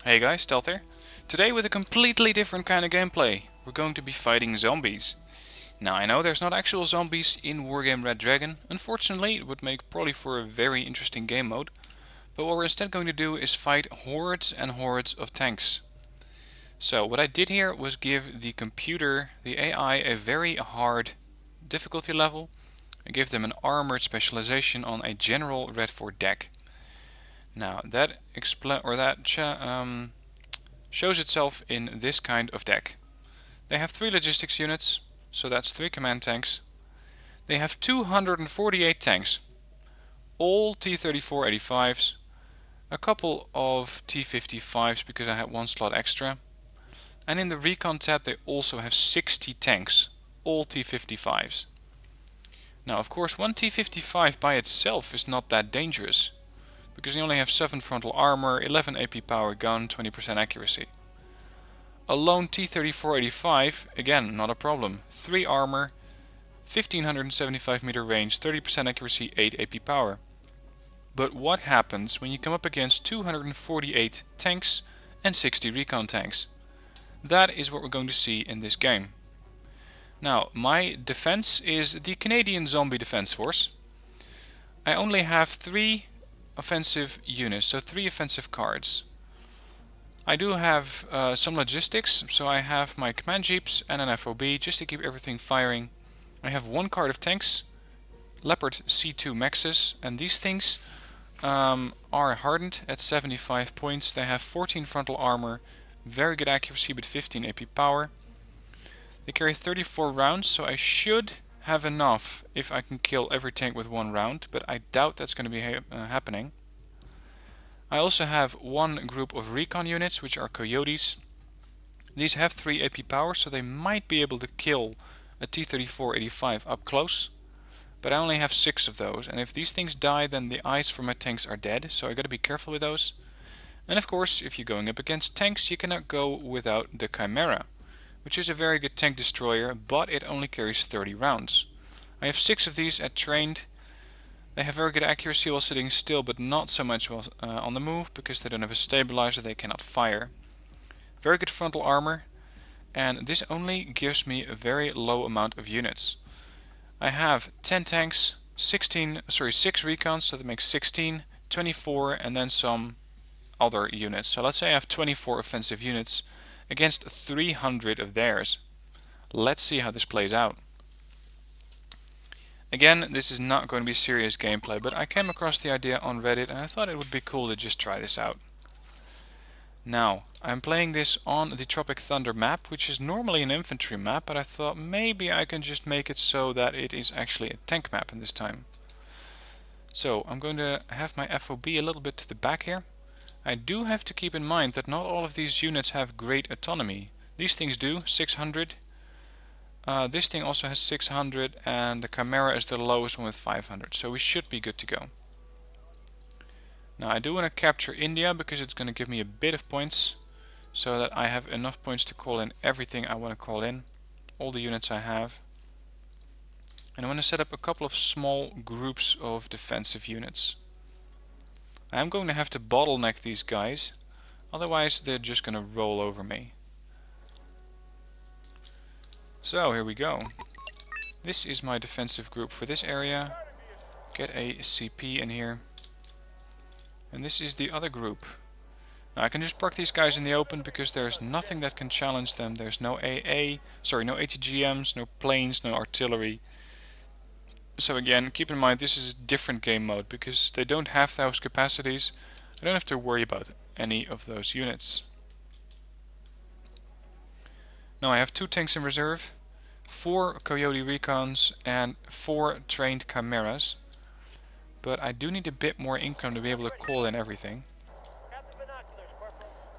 Hey guys, Stealth here. Today with a completely different kind of gameplay. We're going to be fighting zombies. Now I know there's not actual zombies in Wargame Red Dragon. Unfortunately, it would make probably for a very interesting game mode. But what we're instead going to do is fight hordes and hordes of tanks. So what I did here was give the computer, the AI, a very hard difficulty level. I gave them an armored specialization on a general Red 4 deck. Now that shows itself in this kind of deck. They have 3 logistics units, so that's 3 command tanks. They have 248 tanks, all T-34-85s, a couple of T-55s because I had 1 slot extra, and in the recon tab they also have 60 tanks, all T-55s. Now of course 1 T-55 by itself is not that dangerous, because they only have 7 frontal armor, 11 AP power gun, 20% accuracy. A lone T-34-85, again not a problem, 3 armor, 1575 meter range, 30% accuracy, 8 AP power. But what happens when you come up against 248 tanks and 60 recon tanks? That is what we're going to see in this game. Now, my defense is the Canadian Zombie Defense Force. I only have 3 offensive units, so 3 offensive cards. I do have some logistics, so I have my command jeeps and an FOB just to keep everything firing. I have 1 card of tanks, Leopard C2 Maxes, and these things are hardened at 75 points. They have 14 frontal armor, very good accuracy but 15 AP power. They carry 34 rounds, so I should have enough if I can kill every tank with 1 round, but I doubt that's going to be happening. I also have 1 group of recon units, which are coyotes. These have 3 AP power, so they might be able to kill a T-34-85 up close, but I only have 6 of those, and if these things die then the eyes for my tanks are dead, so I gotta be careful with those. And of course, if you're going up against tanks, you cannot go without the Chimera, which is a very good tank destroyer, but it only carries 30 rounds. I have 6 of these at trained. They have very good accuracy while sitting still, but not so much while on the move, because they don't have a stabilizer, they cannot fire. Very good frontal armor, and this only gives me a very low amount of units. I have 10 tanks, 6 recons, so that makes 16, 24, and then some other units. So let's say I have 24 offensive units against 300 of theirs. Let's see how this plays out. Again, this is not going to be serious gameplay, but I came across the idea on Reddit and I thought it would be cool to just try this out. Now, I'm playing this on the Tropic Thunder map, which is normally an infantry map, but I thought maybe I can just make it so that it is actually a tank map in this time. So, I'm going to have my FOB a little bit to the back here. I do have to keep in mind that not all of these units have great autonomy. These things do, 600. This thing also has 600, and the Chimera is the lowest one with 500, so we should be good to go. Now I do want to capture India because it's going to give me a bit of points, so that I have enough points to call in everything I want to call in, all the units I have. And I want to set up a couple of small groups of defensive units. I am going to have to bottleneck these guys, otherwise they're just going to roll over me. So here we go. This is my defensive group for this area. Get a CP in here. And this is the other group. Now I can just park these guys in the open because there's nothing that can challenge them. There's no no ATGMs, no planes, no artillery. So again, keep in mind this is a different game mode because they don't have those capacities. I don't have to worry about any of those units. Now I have 2 tanks in reserve, 4 coyote recons and 4 trained chimeras. But I do need a bit more income to be able to call in everything.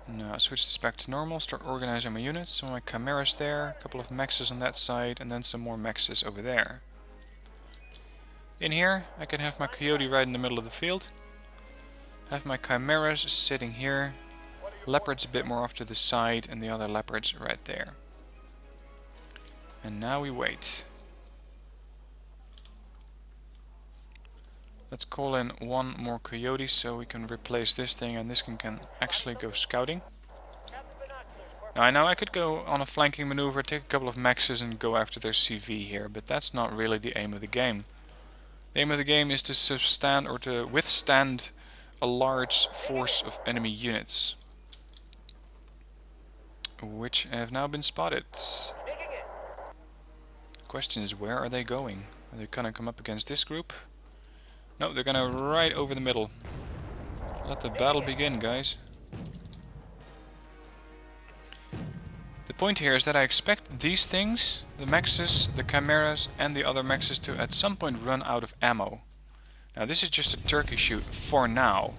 Now switch this back to normal, start organizing my units. So my chimeras there, a couple of maxes on that side, and then some more maxes over there. In here I can have my coyote right in the middle of the field. Have my chimeras sitting here. Leopards a bit more off to the side, and the other leopards right there. And now we wait. Let's call in 1 more coyote so we can replace this thing and this can actually go scouting. Now, I know I could go on a flanking maneuver, take a couple of mexes and go after their CV here, but that's not really the aim of the game. The aim of the game is to withstand a large force of enemy units, which have now been spotted. The question is, where are they going? Are they gonna come up against this group? No, they're gonna right over the middle. Let the battle begin, guys. The point here is that I expect these things, the mexes, the chimeras and the other mexes, to at some point run out of ammo. Now this is just a turkey shoot for now,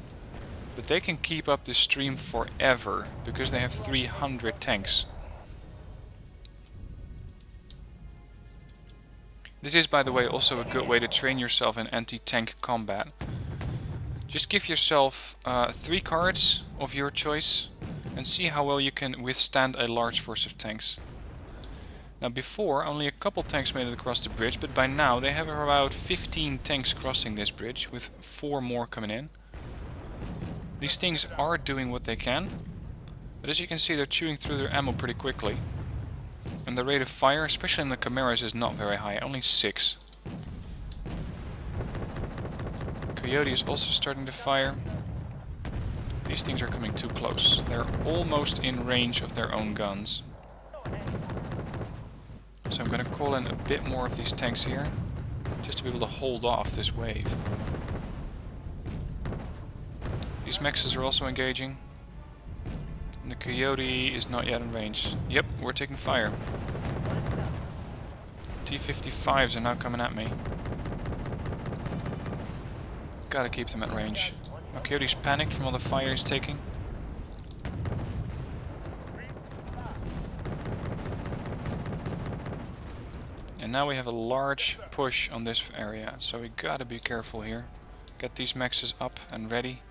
but they can keep up this stream forever because they have 300 tanks. This is, by the way, also a good way to train yourself in anti-tank combat. Just give yourself 3 cards of your choice and see how well you can withstand a large force of tanks. Now before, only a couple tanks made it across the bridge, but by now they have about 15 tanks crossing this bridge, with 4 more coming in. These things are doing what they can, but as you can see they're chewing through their ammo pretty quickly. And the rate of fire, especially in the chimeras, is not very high, only 6. Coyote is also starting to fire. These things are coming too close. They're almost in range of their own guns. So I'm going to call in a bit more of these tanks here, just to be able to hold off this wave. These mexes are also engaging. And the Coyote is not yet in range. Yep, we're taking fire. T-55s are now coming at me. Gotta keep them at range. My Coyote's panicked from all the fire he's taking. And now we have a large push on this area, so we gotta be careful here. Get these mexes up and ready.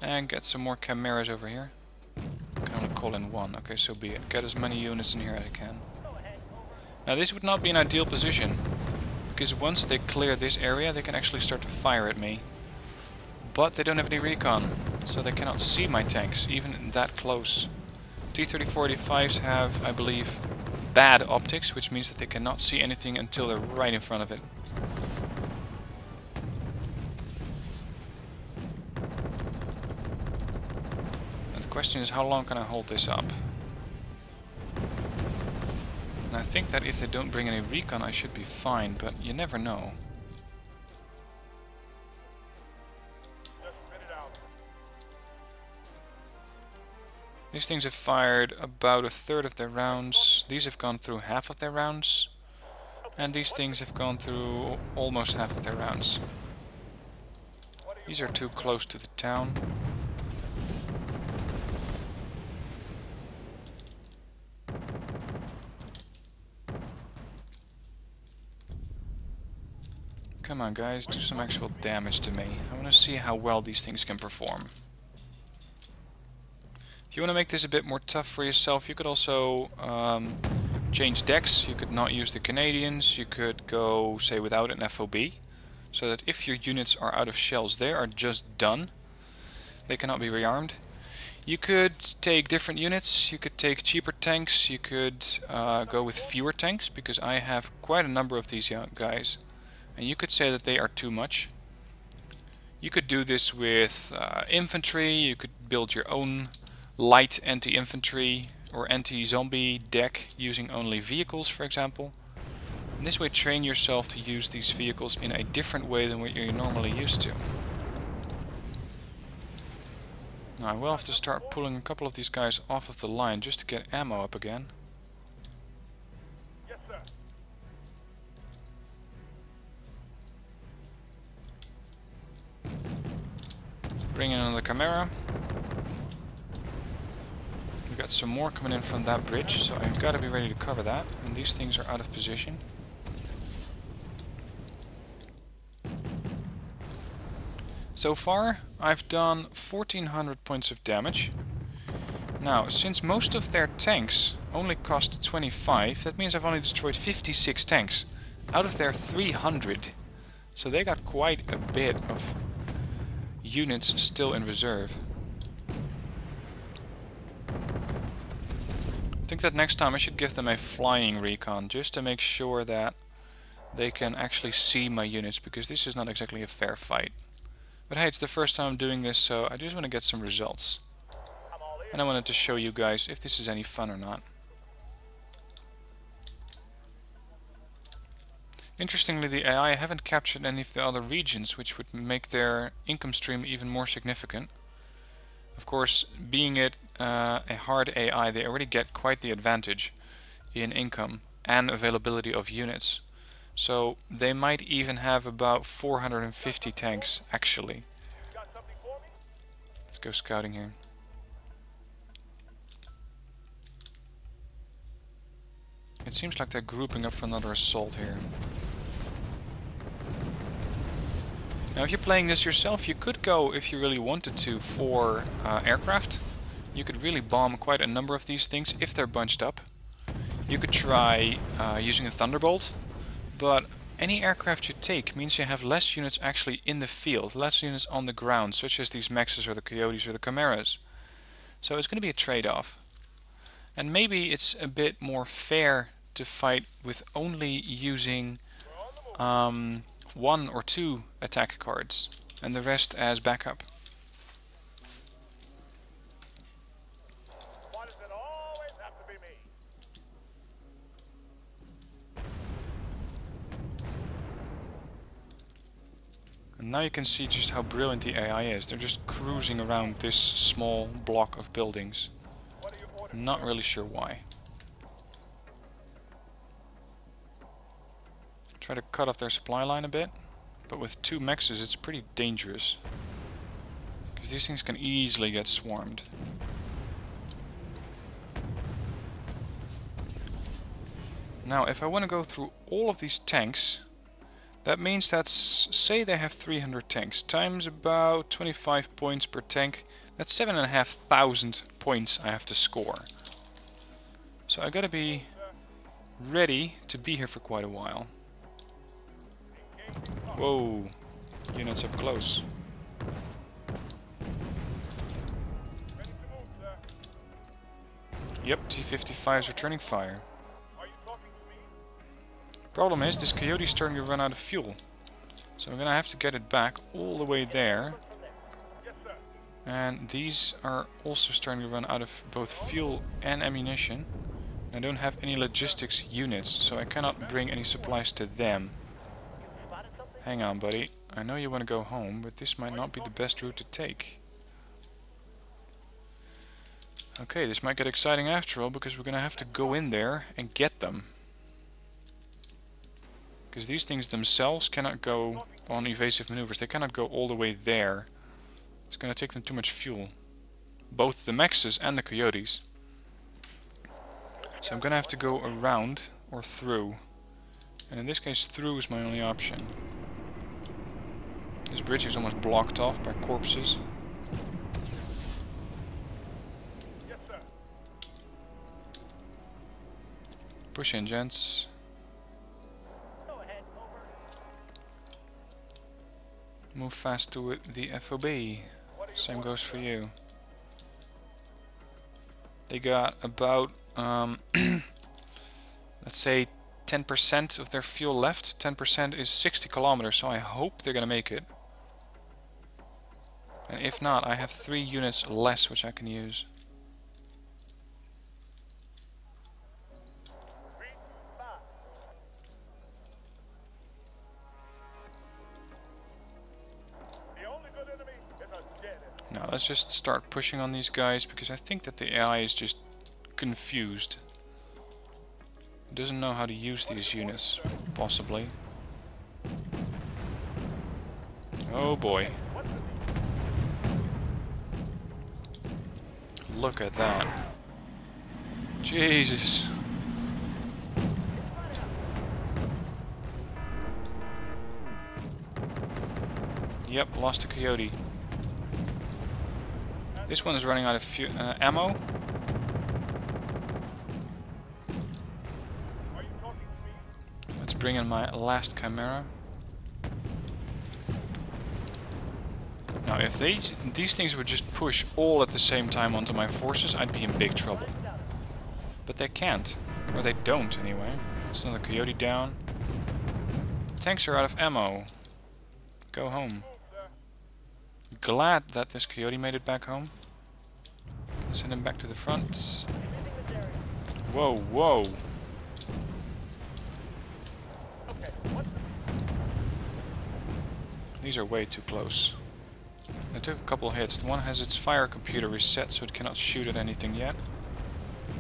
And get some more chimeras over here. I can only call in 1, okay, so be it. Get as many units in here as I can. Now this would not be an ideal position, because once they clear this area they can actually start to fire at me. But they don't have any recon, so they cannot see my tanks, even that close. T-34-85s have, I believe, bad optics, which means that they cannot see anything until they're right in front of it. And the question is, how long can I hold this up? And I think that if they don't bring any recon I should be fine, but you never know. These things have fired about 1/3 of their rounds. These have gone through half of their rounds. And these things have gone through almost half of their rounds. These are too close to the town. Come on guys, do some actual damage to me. I want to see how well these things can perform. If you want to make this a bit more tough for yourself, you could also change decks. You could not use the Canadians. You could go, say, without an FOB. So that if your units are out of shells, they are just done. They cannot be rearmed. You could take different units. You could take cheaper tanks. You could go with fewer tanks, because I have quite a number of these guys. And you could say that they are too much. You could do this with infantry. You could build your own light anti-infantry or anti-zombie deck using only vehicles, for example. And this way train yourself to use these vehicles in a different way than what you're normally used to. Now I will have to start pulling a couple of these guys off of the line just to get ammo up again. Yes, sir. Bring in another Chimera. We've got some more coming in from that bridge, so I've got to be ready to cover that. And these things are out of position. So far, I've done 1400 points of damage. Now, since most of their tanks only cost 25, that means I've only destroyed 56 tanks out of their 300. So they got quite a bit of units still in reserve. think that next time I should give them a flying recon, just to make sure that they can actually see my units, because this is not exactly a fair fight. But hey, it's the first time I'm doing this, so I just want to get some results. And I wanted to show you guys if this is any fun or not. Interestingly, the AI haven't captured any of the other regions, which would make their income stream even more significant. Of course, being it a hard AI, they already get quite the advantage in income and availability of units. So they might even have about 450 tanks actually. Let's go scouting here. It seems like they're grouping up for another assault here. Now if you're playing this yourself, you could go, if you really wanted to, for aircraft. You could really bomb quite a number of these things if they're bunched up. You could try using a Thunderbolt, but any aircraft you take means you have less units actually in the field, less units on the ground, such as these Mexes or the Coyotes or the Chimeras. So it's going to be a trade-off. And maybe it's a bit more fair to fight with only using 1 or 2 attack cards and the rest as backup. Why does it always have to be me? And now you can see just how brilliant the AI is. They're just cruising around this small block of buildings. Not really sure why. Try to cut off their supply line a bit, but with 2 Mexes it's pretty dangerous, because these things can easily get swarmed. Now if I want to go through all of these tanks, that means that, say they have 300 tanks, times about 25 points per tank, that's 7,500 points I have to score. So I gotta be ready to be here for quite a while. Whoa, units up close. Yep, T-55 is returning fire. Problem is, this Coyote's starting to run out of fuel. So I'm gonna have to get it back all the way there. And these are also starting to run out of both fuel and ammunition. I don't have any logistics units, so I cannot bring any supplies to them. Hang on, buddy. I know you want to go home, but this might not be the best route to take. Okay, this might get exciting after all, because we're gonna have to go in there and get them. Because these things themselves cannot go on evasive maneuvers. They cannot go all the way there. It's gonna take them too much fuel. Both the Mexes and the Coyotes. So I'm gonna have to go around or through. And in this case, through is my only option. This bridge is almost blocked off by corpses. Push in, gents. Move fast to the FOB. Same goes for you. They got about, let's say 10% of their fuel left. 10% is 60 kilometers, so I hope they're gonna make it. And if not, I have 3 units less which I can use. Now let's just start pushing on these guys, because I think that the AI is just confused. It doesn't know how to use these units, possibly. Oh boy. Look at that. Jesus. Yep, lost a Coyote. This one is running out of ammo. Let's bring in my last Chimera. Now, if these things would just push all at the same time onto my forces, I'd be in big trouble. But they can't. Or they don't, anyway. It's another coyote down. Tanks are out of ammo. Go home. Glad that this coyote made it back home. Send him back to the front. Whoa, whoa. These are way too close. I took a couple hits. The one has its fire computer reset, so it cannot shoot at anything yet.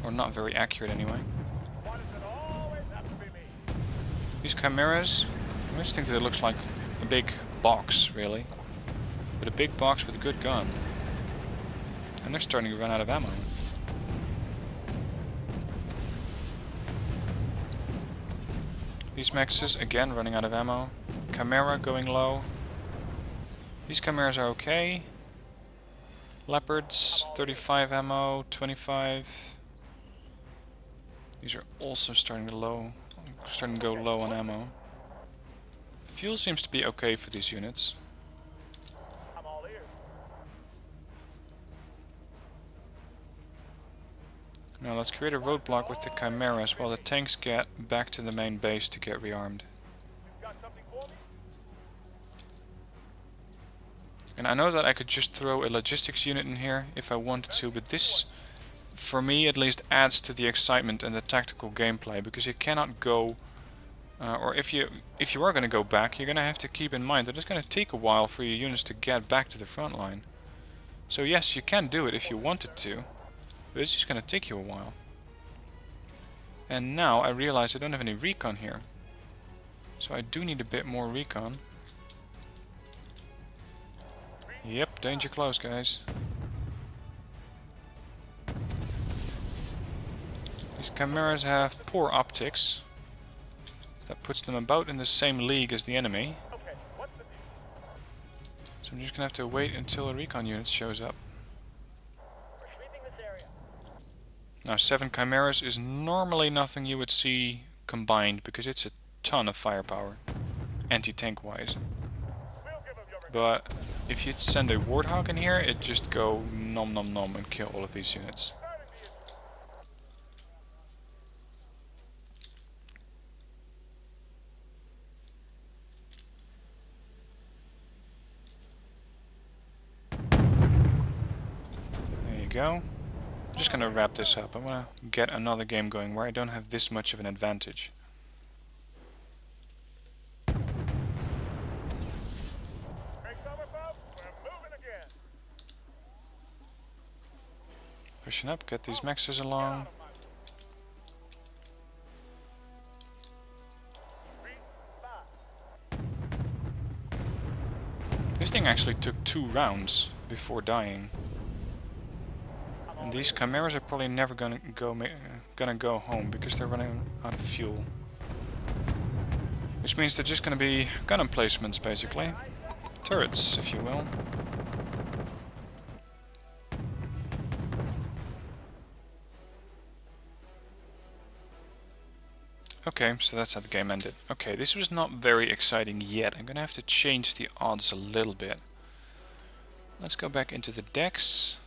Or not very accurate anyway. These chimeras, I just think that it looks like a big box, really. But a big box with a good gun. And they're starting to run out of ammo. These mexes, again, running out of ammo. Chimera going low. These chimeras are okay. Leopards, 35 ammo, 25. These are also starting to go low on ammo. Fuel seems to be okay for these units. Now let's create a roadblock with the chimeras while the tanks get back to the main base to get rearmed. And I know that I could just throw a logistics unit in here if I wanted to, but this, for me at least, adds to the excitement and the tactical gameplay, because you cannot go, or if you are going to go back, you're going to have to keep in mind that it's going to take a while for your units to get back to the front line. So yes, you can do it if you wanted to, but it's just going to take you a while. And now I realize I don't have any recon here, so I do need a bit more recon. Yep, danger close, guys. These chimeras have poor optics. That puts them about in the same league as the enemy. So I'm just gonna have to wait until a recon unit shows up. Now 7 chimeras is normally nothing you would see combined, because it's a ton of firepower, anti-tank wise. But if you'd send a Warthog in here, it'd just go nom nom nom and kill all of these units. There you go. I'm just gonna wrap this up. I wanna get another game going where I don't have this much of an advantage. Pushing up, get these mexes along. This thing actually took 2 rounds before dying. And these chimeras are probably never gonna go home because they're running out of fuel. Which means they're just gonna be gun emplacements, basically. Turrets, if you will. Okay, so that's how the game ended. Okay, this was not very exciting yet. I'm gonna have to change the odds a little bit. Let's go back into the decks.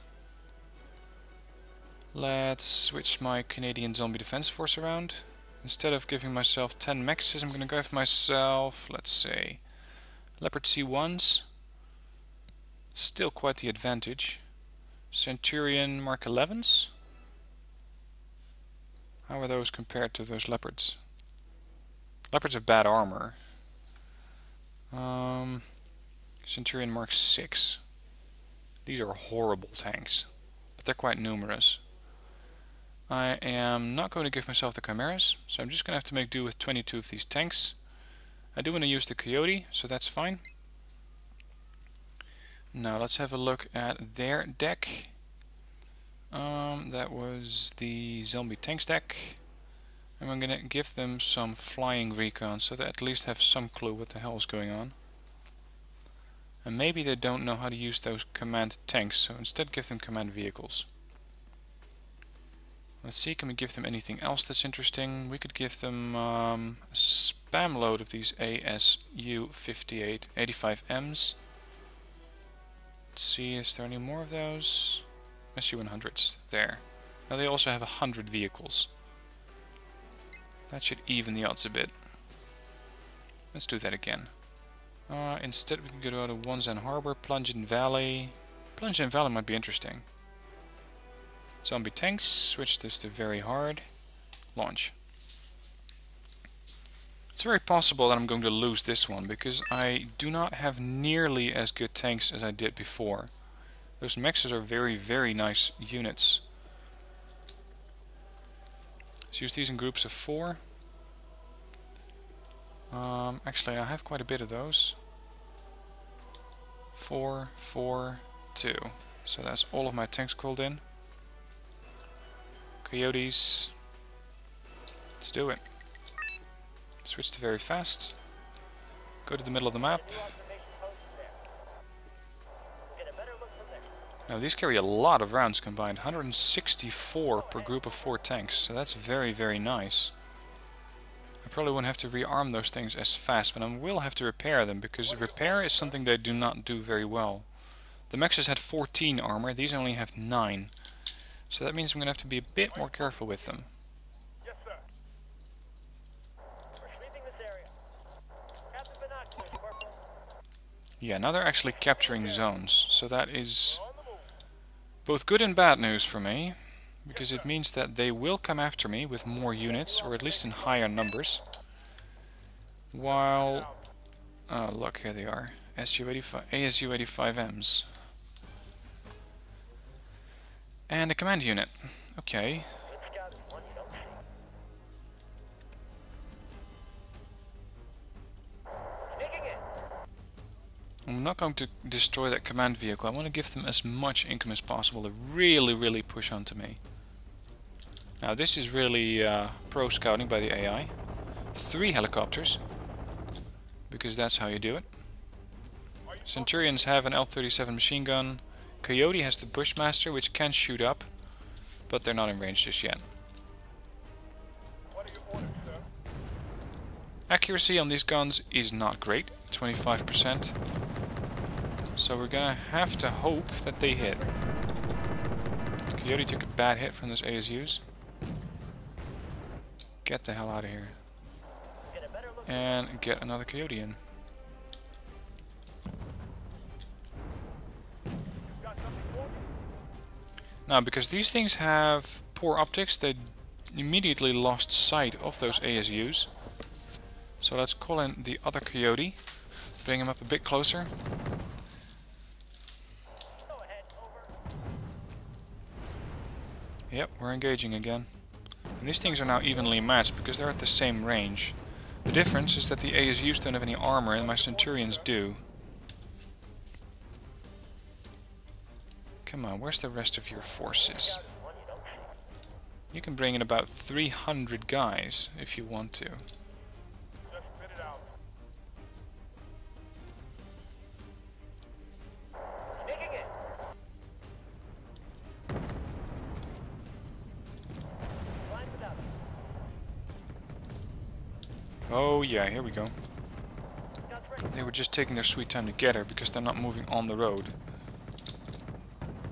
Let's switch my Canadian Zombie Defense Force around. Instead of giving myself 10 mexes, I'm gonna give myself, let's say, Leopard C1s. Still quite the advantage. Centurion Mark 11s. How are those compared to those Leopards? Leopards have bad armor. Centurion Mark 6. These are horrible tanks, but they're quite numerous. I am not going to give myself the chimeras, so I'm just going to have to make do with 22 of these tanks. I do want to use the coyote, so that's fine. Now let's have a look at their deck. That was the zombie tanks deck. And I'm going to give them some flying recon, so they at least have some clue what the hell is going on. And maybe they don't know how to use those command tanks, so instead give them command vehicles. Let's see, can we give them anything else that's interesting? We could give them a spam load of these ASU 58 85Ms. Let's see, is there any more of those? SU 100s, there. Now they also have 100 vehicles. That should even the odds a bit. Let's do that again. Instead we can go to Wanzan Harbor, Plungin Valley. Plungin Valley might be interesting. Zombie tanks, switch this to very hard. Launch. It's very possible that I'm going to lose this one, because I do not have nearly as good tanks as I did before. Those mexes are very, very nice units. Let's use these in groups of 4. Actually, I have quite a bit of those. 4, 4, 2. So that's all of my tanks called in. Coyotes. Let's do it. Switch to very fast. Go to the middle of the map. Now these carry a lot of rounds combined. 164 per group of 4 tanks. So that's very, very nice. I probably won't have to rearm those things as fast, but I will have to repair them, because repair is something they do not do very well. The mexes had 14 armor, these only have 9. So that means I'm going to have to be a bit more careful with them. Yes, sir. We're sweeping this area. Have the binoculars, Corporal. Yeah, now they're actually capturing zones, so that is both good and bad news for me, because it means that they will come after me with more units, or at least in higher numbers. While... oh, look, here they are. ASU-85Ms. And a command unit. Okay. I'm not going to destroy that command vehicle. I want to give them as much income as possible to really, really push onto me. Now this is really pro scouting by the AI. 3 helicopters, because that's how you do it. Centurions have an L-37 machine gun. Coyote has the Bushmaster, which can shoot up, but they're not in range just yet. What are your orders, sir? Accuracy on these guns is not great, 25%. So we're gonna have to hope that they hit. Coyote took a bad hit from those ASUs. Get the hell out of here. And get another Coyote in. Now, because these things have poor optics, they immediately lost sight of those ASUs. So let's call in the other Coyote. Bring him up a bit closer. Yep, we're engaging again. And these things are now evenly matched because they're at the same range. The difference is that the ASUs don't have any armor and my Centurions do. Come on, where's the rest of your forces? You can bring in about 300 guys if you want to. Just spit it out. Sneaking in. Line without it. Oh yeah, here we go. They were just taking their sweet time to get her because they're not moving on the road.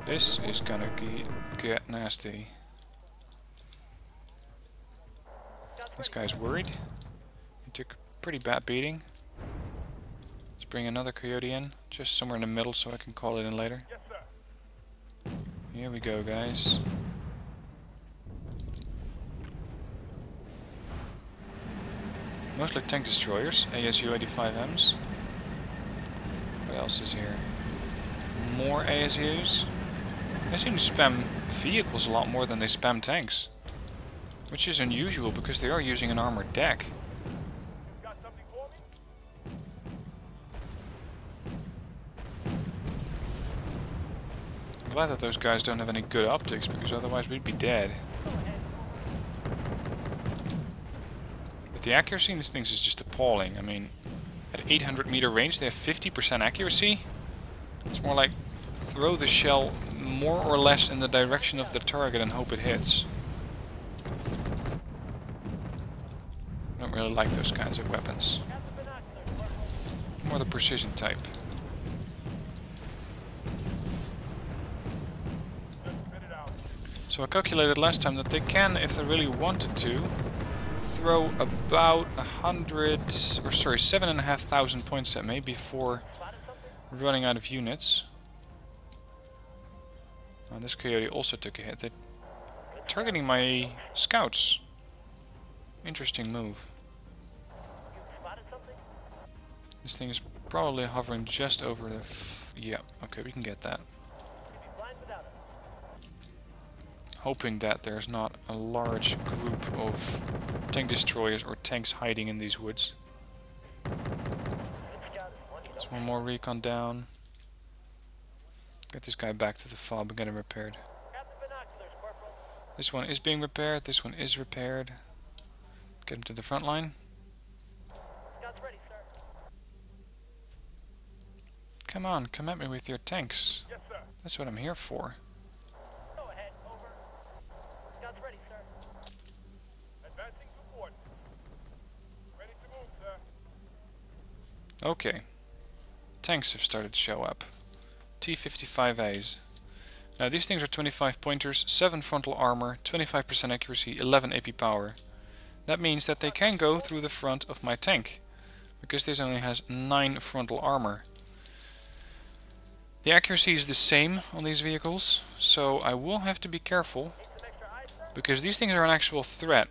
This is gonna get nasty. This guy's worried. He took a pretty bad beating. Let's bring another Coyote in, just somewhere in the middle so I can call it in later. Yes, sir. Here we go, guys. Mostly tank destroyers, ASU-85Ms. What else is here? More ASUs. They seem to spam vehicles a lot more than they spam tanks. Which is unusual because they are using an armored deck. Got something for me? I'm glad that those guys don't have any good optics because otherwise we'd be dead. But the accuracy in these things is just appalling. I mean, at 800 meter range they have 50% accuracy. It's more like throw the shell more or less in the direction of the target and hope it hits. I don't really like those kinds of weapons. More the precision type. Just spit it out. So I calculated last time that they can, if they really wanted to, throw about 7,500 points at me before running out of units. Oh, this coyote also took a hit. They're targeting my scouts. Interesting move. This thing is probably hovering just over the... yeah, okay, we can get that. Hoping that there's not a large group of tank destroyers or tanks hiding in these woods. There's one more recon down. Get this guy back to the fob and get him repaired. This one is being repaired, this one is repaired. Get him to the front line. Come on, come at me with your tanks. Yes, sir. That's what I'm here for. Go ahead, over. Scouts ready, sir. Advancing support. Ready to move, sir. Okay. Tanks have started to show up. T-55As. Now these things are 25 pointers, 7 frontal armor, 25% accuracy, 11 AP power. That means that they can go through the front of my tank, because this only has 9 frontal armor. The accuracy is the same on these vehicles, so I will have to be careful, because these things are an actual threat.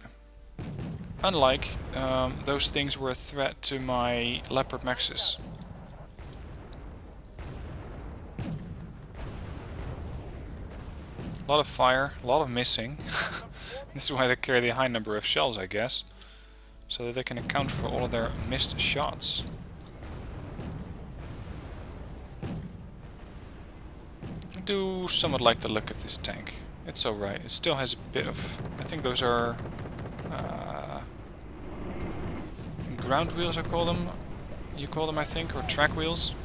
Unlike those things were a threat to my Leopard Maxes. A lot of fire, a lot of missing. This is why they carry the high number of shells, I guess. So that they can account for all of their missed shots. I do somewhat like the look of this tank. It's alright. It still has a bit of... I think those are... ground wheels, I call them. You call them, I think, or track wheels.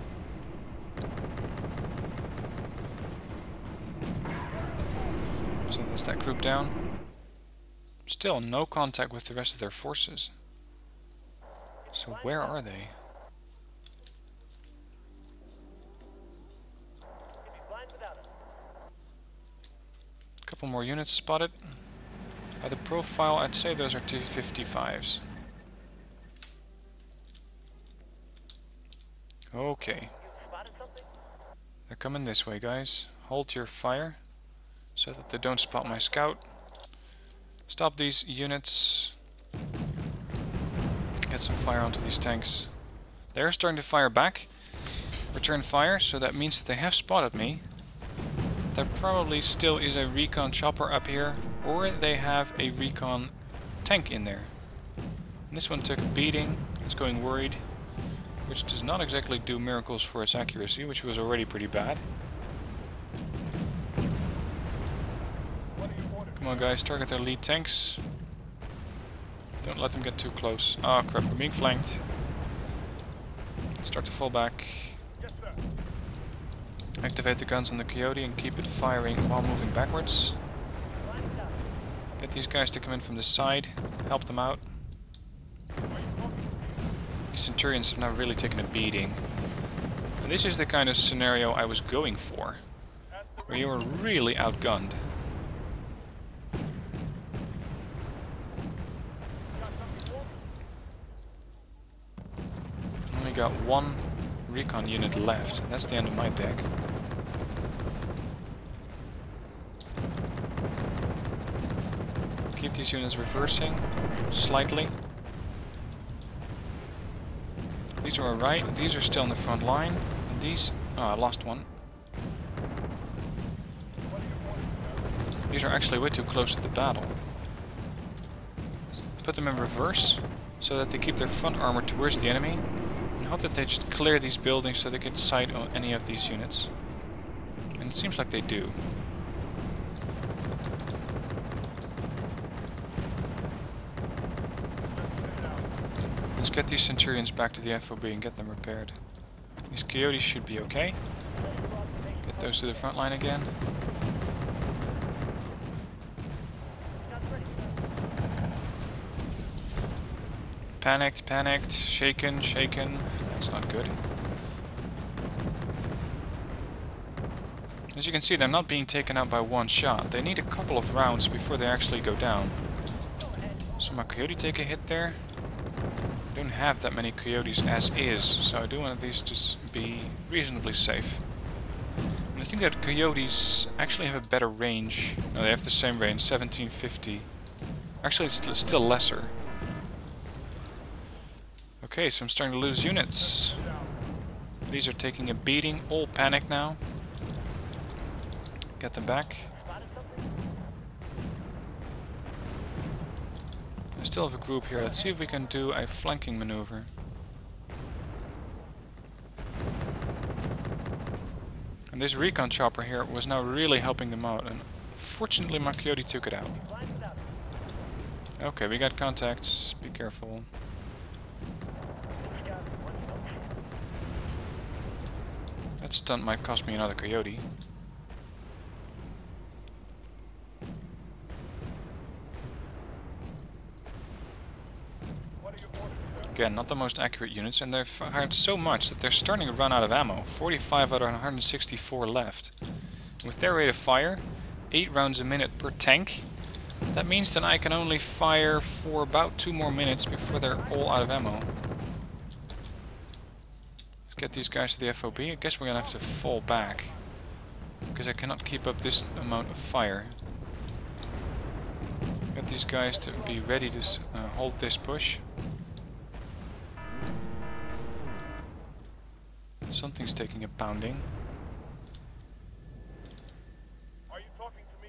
So there's that group down. Still no contact with the rest of their forces. So where are they? A couple more units spotted. By the profile, I'd say those are T-55s. Okay. They're coming this way, guys. Hold your fire so that they don't spot my scout. Stop these units. Get some fire onto these tanks. They're starting to fire back. Return fire, so that means that they have spotted me. There probably still is a recon chopper up here, or they have a recon tank in there. And this one took a beating. It's going worried, which does not exactly do miracles for its accuracy, which was already pretty bad. Come on guys, target their lead tanks. Don't let them get too close. Ah, crap, we're being flanked. Start to fall back. Activate the guns on the coyote and keep it firing while moving backwards. Get these guys to come in from the side. Help them out. These Centurions have now really taken a beating. And this is the kind of scenario I was going for, where you were really outgunned. Only got one recon unit left. That's the end of my deck. Keep these units reversing slightly. These are alright. These are still in the front line. And these... oh, I lost one. These are actually way too close to the battle. Put them in reverse so that they keep their front armor towards the enemy. And hope that they just clear these buildings so they can sight on any of these units. And it seems like they do. Let's get these Centurions back to the FOB and get them repaired. These coyotes should be okay. Get those to the front line again. Panicked, panicked, shaken, shaken. That's not good. As you can see, they're not being taken out by one shot. They need a couple of rounds before they actually go down. So my coyote take a hit there. I don't have that many coyotes as is, so I do want these to be reasonably safe. And I think that coyotes actually have a better range. No, they have the same range, 1750. Actually, it's still lesser. Okay, so I'm starting to lose units. These are taking a beating. All panic now. Get them back. I still have a group here. Let's see if we can do a flanking maneuver. And this recon chopper here was now really helping them out, and fortunately my coyote took it out. Okay, we got contacts. Be careful. That stunt might cost me another coyote. Again, not the most accurate units, and they've fired so much that they're starting to run out of ammo. 45 out of 164 left. With their rate of fire, 8 rounds a minute per tank, that means that I can only fire for about 2 more minutes before they're all out of ammo. Let's get these guys to the FOB. I guess we're gonna have to fall back, because I cannot keep up this amount of fire. Get these guys to be ready to hold this push. Something's taking a pounding. Are you talking to me?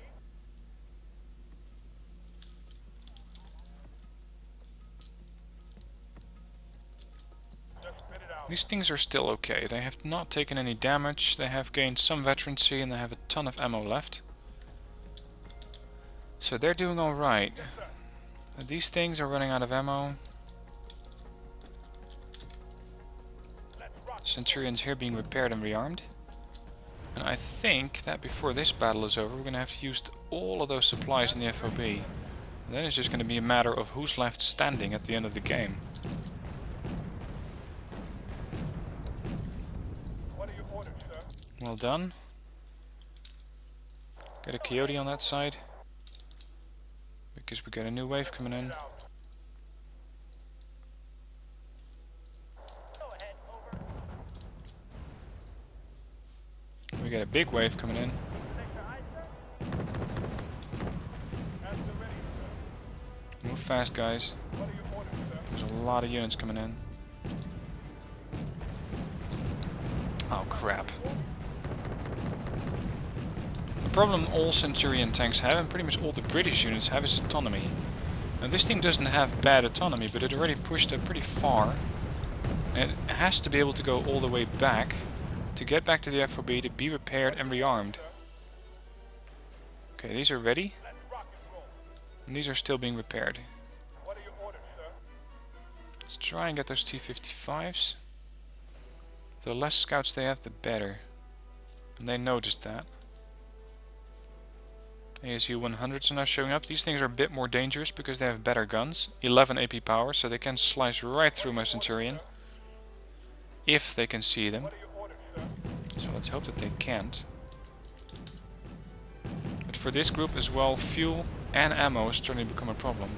Just spit it out. These things are still okay. They have not taken any damage. They have gained some veterancy and they have a ton of ammo left. So they're doing alright. These things are running out of ammo. Centurions here being repaired and rearmed. And I think that before this battle is over, we're going to have used all of those supplies in the FOB. And then it's just going to be a matter of who's left standing at the end of the game. What are your orders, sir? Well done. Get a coyote on that side, because we got a new wave coming in. We got a big wave coming in. Move fast, guys. There's a lot of units coming in. Oh crap. The problem all Centurion tanks have, and pretty much all the British units have, is autonomy. Now this thing doesn't have bad autonomy, but it already pushed it pretty far. And it has to be able to go all the way back to get back to the FOB, to be repaired and rearmed. Okay, these are ready. And these are still being repaired. What are your orders, sir? Let's try and get those T-55s. The less scouts they have, the better. And they noticed that. ASU 100s are now showing up. These things are a bit more dangerous because they have better guns. 11 AP power, so they can slice right through my Centurion. If they can see them. So let's hope that they can't. But for this group as well, fuel and ammo is starting to become a problem.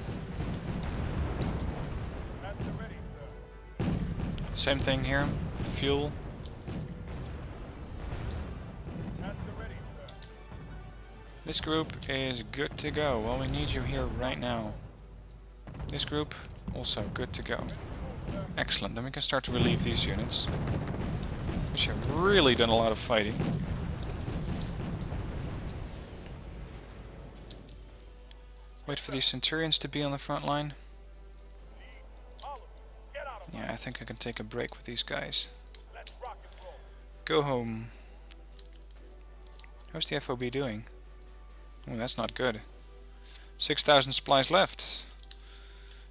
Same thing here. Fuel. This group is good to go. Well, we need you here right now. This group, also good to go. Excellent, then we can start to relieve these units, which have really done a lot of fighting. Wait for these Centurions to be on the front line. Yeah, I think I can take a break with these guys. Go home. How's the FOB doing? Oh, that's not good. 6,000 supplies left.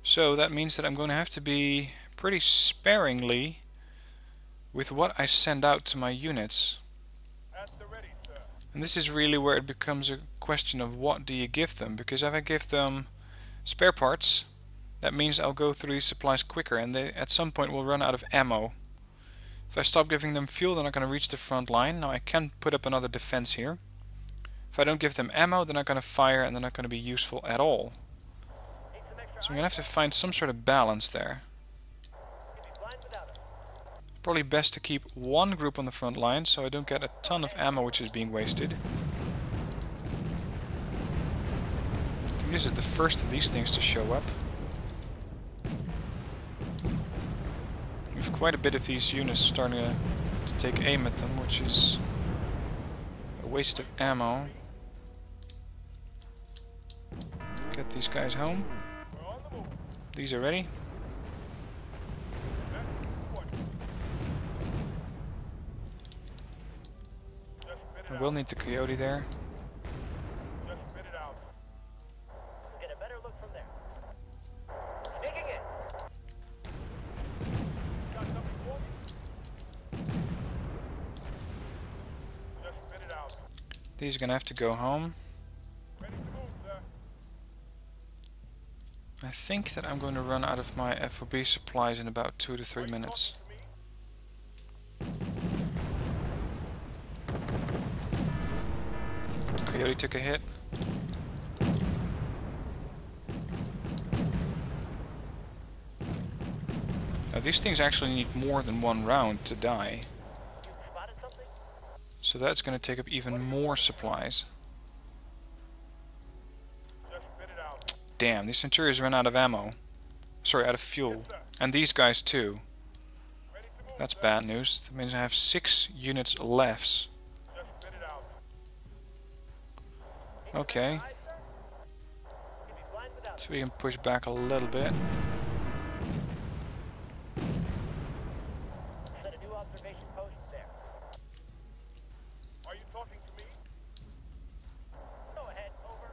So that means that I'm going to have to be pretty sparingly with what I send out to my units. And this is really where it becomes a question of what do you give them, because if I give them spare parts, that means I'll go through these supplies quicker and they at some point will run out of ammo. If I stop giving them fuel, they're not going to reach the front line. Now I can put up another defense here. If I don't give them ammo, they're not going to fire and they're not going to be useful at all. So I'm going to have to find some sort of balance there. Probably best to keep one group on the front line so I don't get a ton of ammo which is being wasted. I think this is the first of these things to show up. We have quite a bit of these units starting to take aim at them, which is a waste of ammo. Get these guys home. These are ready. I will need the coyote there. Get a better look from there. Sneaking in. Got something for me? Just spit it out. These are gonna have to go home. Ready to move, sir. I think that I'm going to run out of my FOB supplies in about 2 to 3 minutes. Coyote took a hit. Now these things actually need more than one round to die. You spotted something? So that's going to take up even more supplies. Just spit it out. Damn, these Centurions ran out of ammo. Sorry, out of fuel. And these guys too. Ready to move. That's bad news. That means I have 6 units left. Just spit it out. Okay, Aye, sir. You'd be blind without so we can push back a little bit. Set a new observation post there. Are you talking to me? Go ahead, over.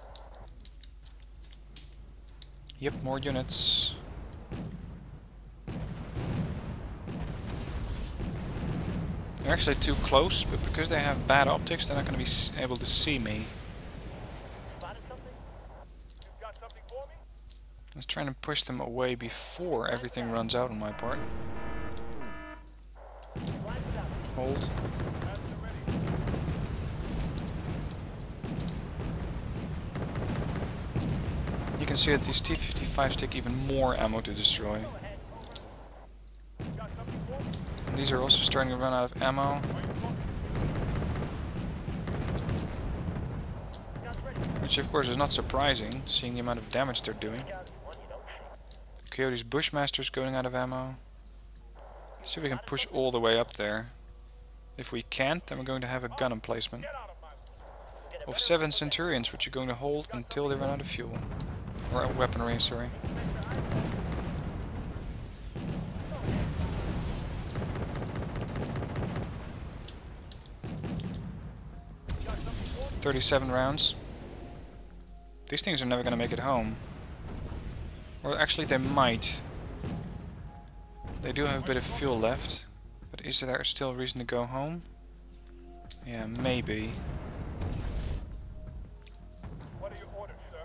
Yep, more units. They're actually too close, but because they have bad optics, they're not going to be able to see me. Spotted something? You've got something for me? I was trying to push them away before everything runs out on my part. Blind without. Hold. That's the ready. You can see that these T-55s take even more ammo to destroy. Go ahead, over. You've got something for me? And these are also starting to run out of ammo. Are you talking? Guns ready. Which of course is not surprising, seeing the amount of damage they're doing. Down to one you don't see. Coyote's Bushmaster's going out of ammo. Let's see if we can push all the way up there. If we can't, then we're going to have a gun emplacement Get out of my way. of 7 Centurions, which are going to hold until they run out of fuel. Or weaponry, sorry. Got something for me? 37 rounds. These things are never going to make it home. Or actually they might. They do have a bit of fuel left. But is there still a reason to go home? Yeah, maybe. What are your orders, sir?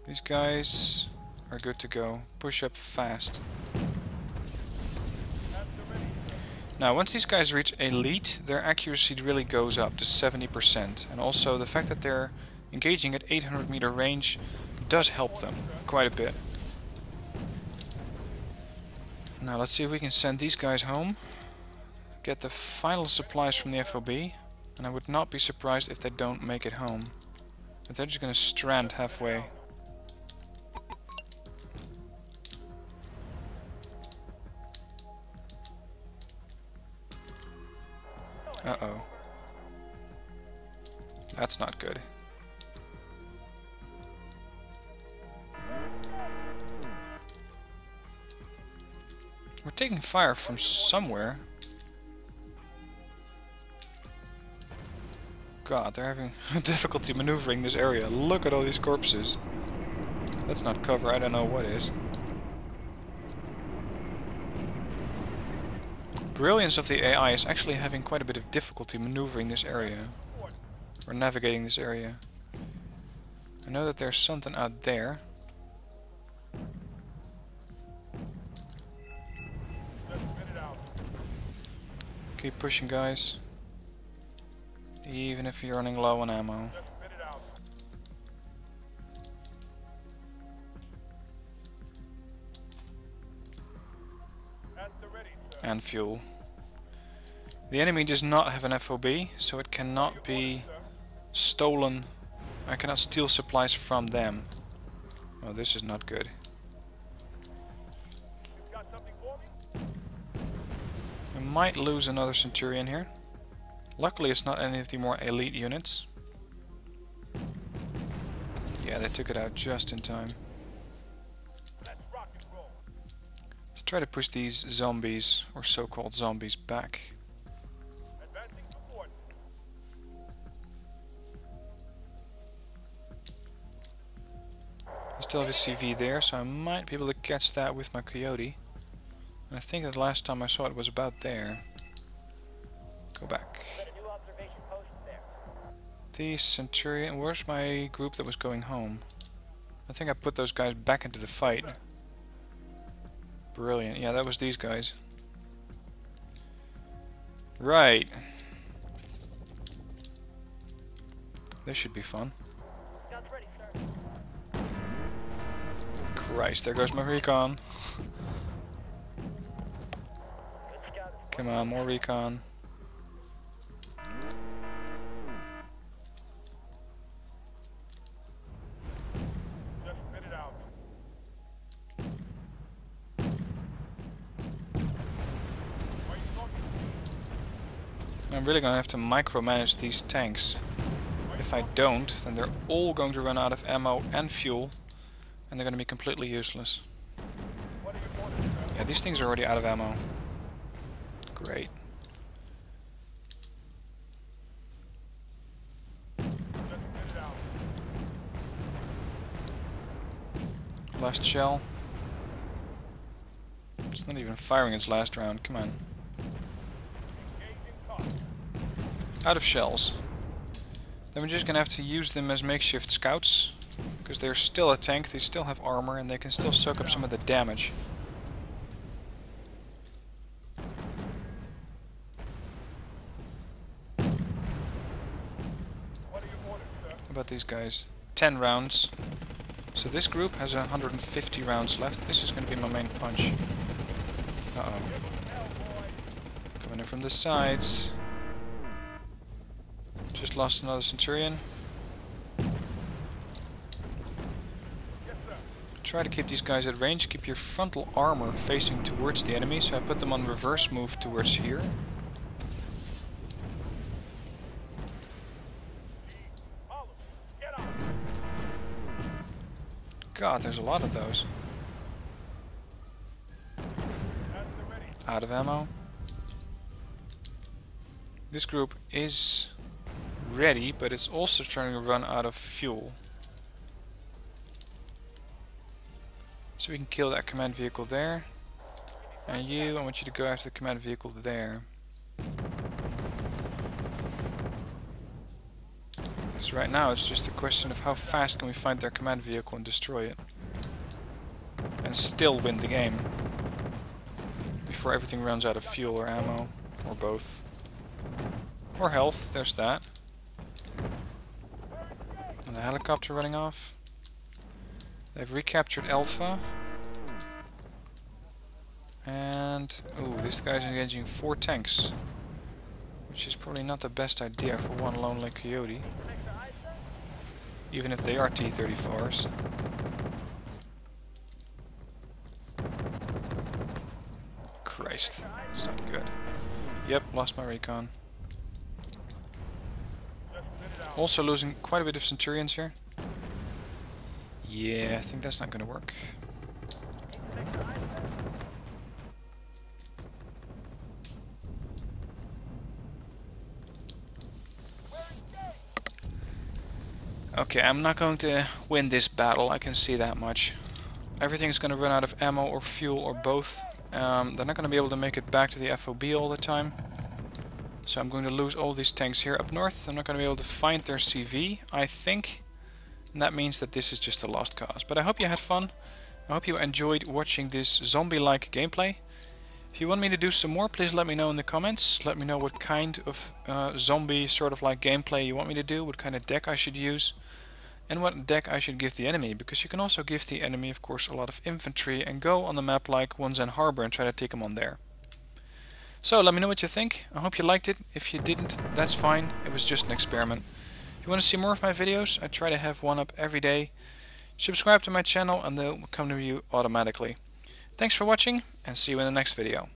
These guys are good to go. Push up fast. That's the ready. Now, once these guys reach elite, their accuracy really goes up to 70%. And also, the fact that they're engaging at 800 meter range does help them quite a bit. Now, let's see if we can send these guys home. Get the final supplies from the FOB. And I would not be surprised if they don't make it home. But they're just going to strand halfway. Uh-oh. That's not good. We're taking fire from somewhere. God, they're having difficulty maneuvering this area. Look at all these corpses. That's not cover, I don't know what is. Brilliance of the AI is actually having quite a bit of difficulty maneuvering this area. Or navigating this area. I know that there's something out there. Keep pushing, guys. Even if you're running low on ammo. Just spit it out. At the ready, sir. And fuel. The enemy does not have an FOB, so it cannot be stolen. I cannot steal supplies from them. Oh, this is not good. You've got something for me? We might lose another Centurion here. Luckily it's not any of the more elite units. Yeah, they took it out just in time. Let's rock and roll. Let's try to push these zombies, or so-called zombies, back. Advancing support. I still have a CV there, so I might be able to catch that with my coyote. And I think that the last time I saw it was about there. Go back. Got a new observation post there. The Centurion... Where's my group that was going home? I think I put those guys back into the fight. Brilliant. Yeah, that was these guys. Right. This should be fun. Guns ready, sir. Christ, there goes my recon. Good scout. Come on, more recon. Just spit it out. Are you talking? I'm really gonna have to micromanage these tanks. If I don't, then they're all going to run out of ammo and fuel, and they're going to be completely useless. What are your orders, sir? Yeah, these things are already out of ammo. Great. Just spit it out. Last shell. It's not even firing its last round, come on. Engaging target. Out of shells. Then we're just gonna have to use them as makeshift scouts, because they're still a tank, they still have armor, and they can still soak up some of the damage. What are your orders, sir? How about these guys? 10 rounds. So this group has 150 rounds left. This is gonna be my main punch. Uh-oh. Hell, boy. Coming in from the sides. Just lost another Centurion. Yes, sir. Try to keep these guys at range. Keep your frontal armor facing towards the enemy. So I put them on reverse move towards here. Follow. Get on. God, there's a lot of those. At the ready. Out of ammo. This group is ready, but it's also trying to run out of fuel. So we can kill that command vehicle there. And you, I want you to go after the command vehicle there. Because right now it's just a question of how fast can we find their command vehicle and destroy it. And still win the game. Before everything runs out of fuel or ammo, or both. Or health, there's that. And the helicopter running off. They've recaptured Alpha. And... ooh, this guy's engaging 4 tanks. Which is probably not the best idea for one lonely coyote. Even if they are T-34s. Christ, that's not good. Yep, lost my recon. Also losing quite a bit of Centurions here. Yeah, I think that's not gonna work. Okay, I'm not going to win this battle, I can see that much. Everything's going to run out of ammo or fuel or both. They're not going to be able to make it back to the FOB all the time. So I'm going to lose all these tanks here up north. I'm not going to be able to find their CV, I think. And that means that this is just a lost cause. But I hope you had fun. I hope you enjoyed watching this zombie-like gameplay. If you want me to do some more, please let me know in the comments. Let me know what kind of zombie sort of like gameplay you want me to do, what kind of deck I should use, and what deck I should give the enemy, because you can also give the enemy, of course, a lot of infantry and go on the map like Wonzen Harbor and try to take them on there. So let me know what you think. I hope you liked it. If you didn't, that's fine. It was just an experiment. If you want to see more of my videos, I try to have one up every day. Subscribe to my channel and they'll come to you automatically. Thanks for watching and see you in the next video.